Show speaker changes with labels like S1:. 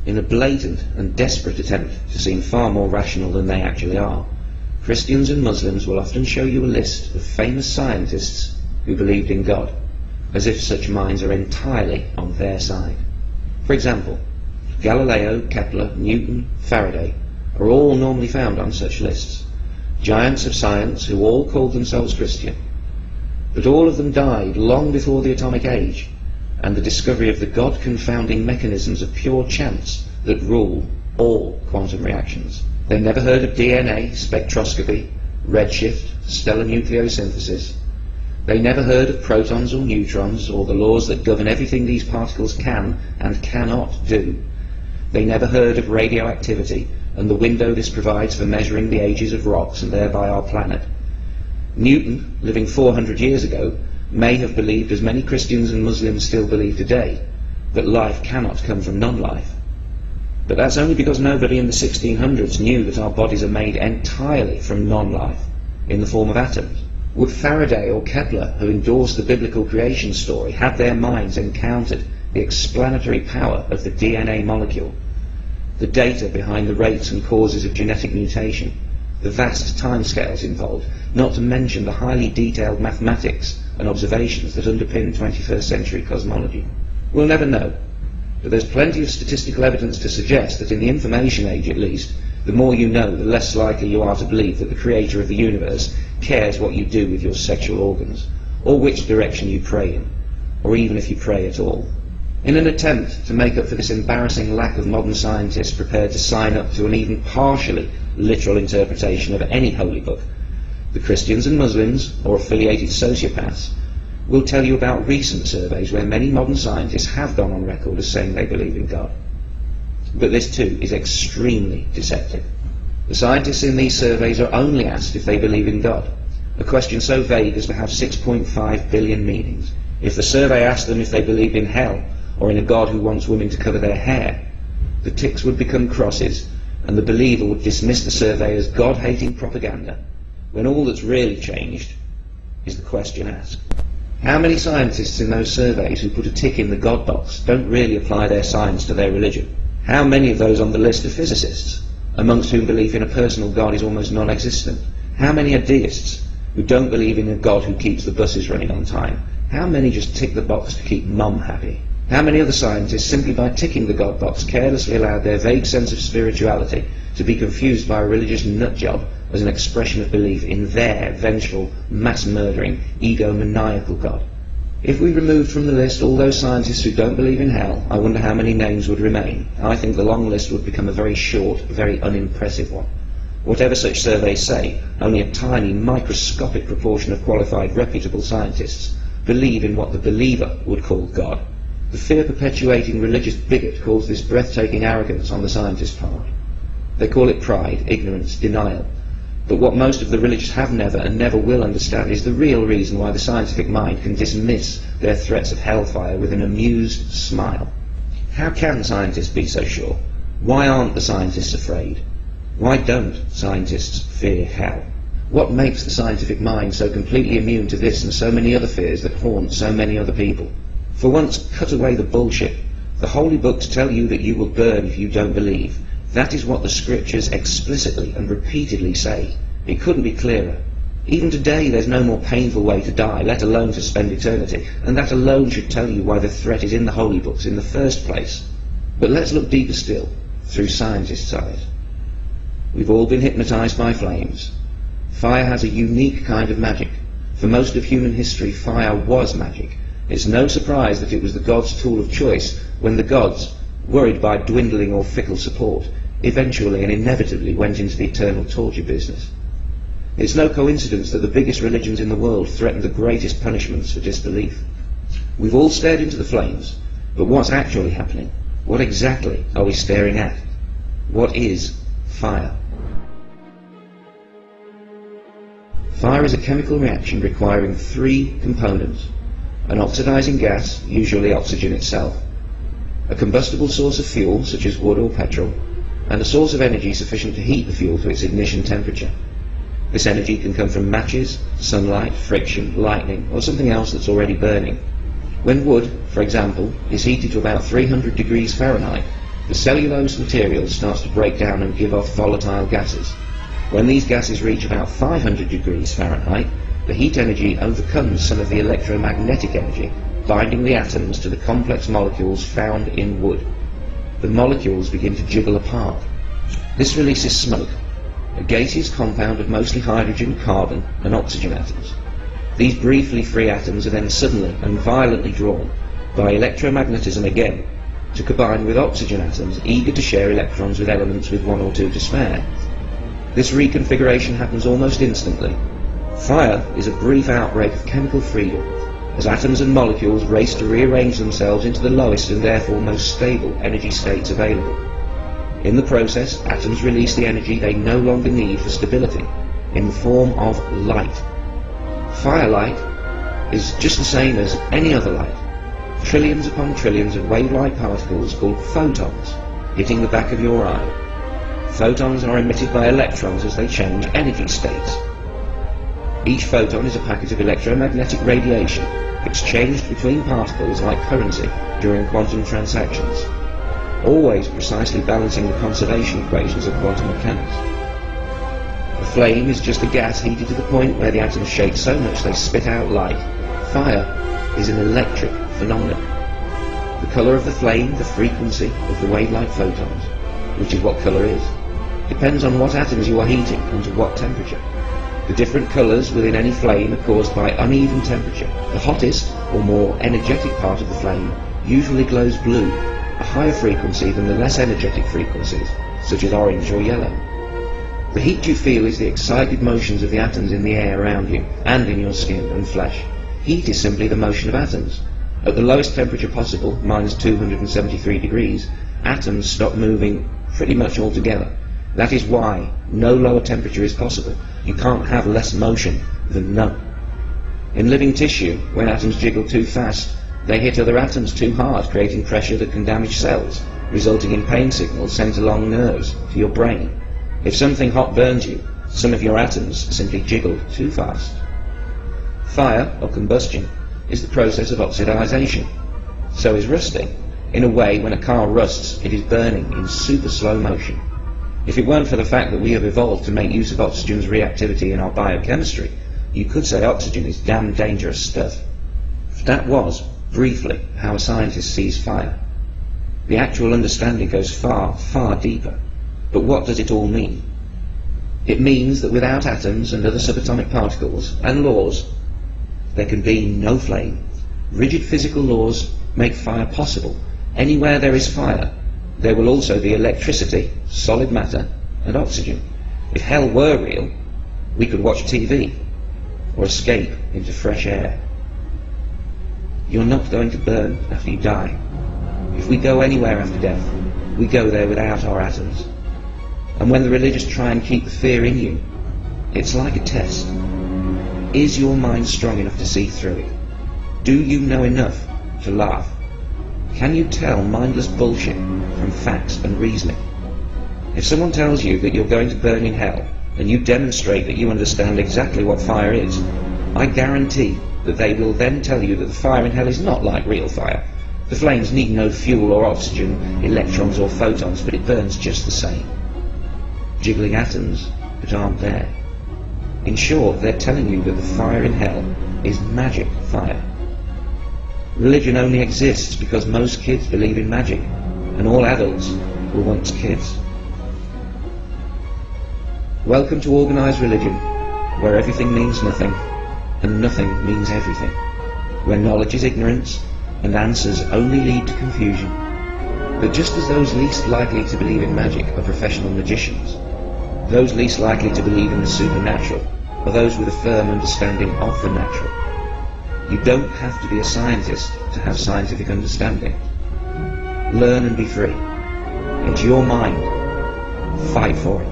S1: in a blatant and desperate attempt to seem far more rational than they actually are, Christians and Muslims will often show you a list of famous scientists who believed in God, as if such minds are entirely on their side. For example, Galileo, Kepler, Newton, Faraday are all normally found on such lists, giants of science who all called themselves Christian. But all of them died long before the atomic age and the discovery of the God-confounding mechanisms of pure chance that rule all quantum reactions. They never heard of DNA, spectroscopy, redshift, stellar nucleosynthesis. They never heard of protons or neutrons or the laws that govern everything these particles can and cannot do. They never heard of radioactivity and the window this provides for measuring the ages of rocks and thereby our planet. Newton, living 400 years ago, may have believed, as many Christians and Muslims still believe today, that life cannot come from non-life. But that's only because nobody in the 1600s knew that our bodies are made entirely from non-life, in the form of atoms. Would Faraday or Kepler, who endorsed the biblical creation story, have their minds encountered the explanatory power of the DNA molecule, the data behind the rates and causes of genetic mutation, the vast timescales involved, not to mention the highly detailed mathematics and observations that underpin 21st century cosmology? We'll never know, but there's plenty of statistical evidence to suggest that in the information age at least, the more you know, the less likely you are to believe that the creator of the universe cares what you do with your sexual organs, or which direction you pray in, or even if you pray at all. In an attempt to make up for this embarrassing lack of modern scientists prepared to sign up to an even partially literal interpretation of any holy book, the Christians and Muslims, or affiliated sociopaths, will tell you about recent surveys where many modern scientists have gone on record as saying they believe in God. But this too is extremely deceptive. The scientists in these surveys are only asked if they believe in God, a question so vague as to have 6.5 billion meanings. If the survey asked them if they believed in hell, or in a God who wants women to cover their hair, the ticks would become crosses, and the believer would dismiss the survey as God-hating propaganda, when all that's really changed is the question asked. How many scientists in those surveys who put a tick in the God box don't really apply their science to their religion? How many of those on the list are physicists, amongst whom belief in a personal God is almost non-existent? How many are deists, who don't believe in a God who keeps the buses running on time? How many just tick the box to keep mum happy? How many other scientists, simply by ticking the God box, carelessly allowed their vague sense of spirituality to be confused by a religious nutjob as an expression of belief in their vengeful, mass-murdering, egomaniacal God? If we removed from the list all those scientists who don't believe in hell, I wonder how many names would remain. I think the long list would become a very short, very unimpressive one. Whatever such surveys say, only a tiny, microscopic proportion of qualified, reputable scientists believe in what the believer would call God. The fear-perpetuating religious bigot calls this breathtaking arrogance on the scientist's part. They call it pride, ignorance, denial. But what most of the religious have never and never will understand is the real reason why the scientific mind can dismiss their threats of hellfire with an amused smile. How can scientists be so sure? Why aren't the scientists afraid? Why don't scientists fear hell? What makes the scientific mind so completely immune to this and so many other fears that haunt so many other people? For once, cut away the bullshit. The holy books tell you that you will burn if you don't believe. That is what the scriptures explicitly and repeatedly say. It couldn't be clearer. Even today there's no more painful way to die, let alone to spend eternity, and that alone should tell you why the threat is in the holy books in the first place. But let's look deeper still, through scientists' eyes. We've all been hypnotized by flames. Fire has a unique kind of magic. For most of human history, fire was magic. It's no surprise that it was the gods' tool of choice when the gods, worried by dwindling or fickle support, eventually and inevitably went into the eternal torture business. It's no coincidence that the biggest religions in the world threaten the greatest punishments for disbelief. We've all stared into the flames, but what's actually happening? What exactly are we staring at? What is fire? Fire is a chemical reaction requiring three components: an oxidizing gas, usually oxygen itself, a combustible source of fuel, such as wood or petrol, and a source of energy sufficient to heat the fuel to its ignition temperature. This energy can come from matches, sunlight, friction, lightning, or something else that's already burning. When wood, for example, is heated to about 300 degrees Fahrenheit, The cellulose material starts to break down and give off volatile gases. When these gases reach about 500 degrees Fahrenheit, the heat energy overcomes some of the electromagnetic energy, binding the atoms to the complex molecules found in wood. The molecules begin to jiggle apart. This releases smoke, a gaseous compound of mostly hydrogen, carbon, and oxygen atoms. These briefly free atoms are then suddenly and violently drawn, by electromagnetism again, to combine with oxygen atoms eager to share electrons with elements with one or two to spare. This reconfiguration happens almost instantly. Fire is a brief outbreak of chemical freedom, as atoms and molecules race to rearrange themselves into the lowest and therefore most stable energy states available. In the process, atoms release the energy they no longer need for stability, in the form of light. Firelight is just the same as any other light. Trillions upon trillions of wave-like particles called photons hitting the back of your eye. Photons are emitted by electrons as they change energy states. Each photon is a packet of electromagnetic radiation exchanged between particles like currency during quantum transactions, always precisely balancing the conservation equations of quantum mechanics. A flame is just a gas heated to the point where the atoms shake so much they spit out light. Fire is an electric phenomenon. The colour of the flame, the frequency of the wave-like photons, which is what colour is, depends on what atoms you are heating and to what temperature. The different colours within any flame are caused by uneven temperature. The hottest, or more energetic part of the flame usually glows blue, a higher frequency than the less energetic frequencies, such as orange or yellow. The heat you feel is the excited motions of the atoms in the air around you, and in your skin and flesh. Heat is simply the motion of atoms. At the lowest temperature possible, minus 273 degrees, atoms stop moving pretty much altogether. That is why no lower temperature is possible. You can't have less motion than none. In living tissue, when atoms jiggle too fast, they hit other atoms too hard, creating pressure that can damage cells, resulting in pain signals sent along nerves to your brain. If something hot burns you, some of your atoms simply jiggle too fast. Fire, or combustion, is the process of oxidization. So is rusting. In a way, when a car rusts, it is burning in super slow motion. If it weren't for the fact that we have evolved to make use of oxygen's reactivity in our biochemistry, you could say oxygen is damn dangerous stuff. That was, briefly, how a scientist sees fire. The actual understanding goes far, far deeper. But what does it all mean? It means that without atoms and other subatomic particles and laws, there can be no flame. Rigid physical laws make fire possible. Anywhere there is fire, there will also be electricity, solid matter, and oxygen. If hell were real, we could watch TV or escape into fresh air. You're not going to burn after you die. If we go anywhere after death, we go there without our atoms. And when the religious try and keep the fear in you, it's like a test. Is your mind strong enough to see through it? Do you know enough to laugh? Can you tell mindless bullshit from facts and reasoning? If someone tells you that you're going to burn in hell, and you demonstrate that you understand exactly what fire is, I guarantee that they will then tell you that the fire in hell is not like real fire. The flames need no fuel or oxygen, electrons or photons, but it burns just the same. Jiggling atoms that aren't there. In short, they're telling you that the fire in hell is magic fire. Religion only exists because most kids believe in magic, and all adults were once kids. Welcome to organised religion, where everything means nothing, and nothing means everything, where knowledge is ignorance, and answers only lead to confusion. But just as those least likely to believe in magic are professional magicians, those least likely to believe in the supernatural are those with a firm understanding of the natural. You don't have to be a scientist to have scientific understanding. Learn and be free. It's your mind. Fight for it.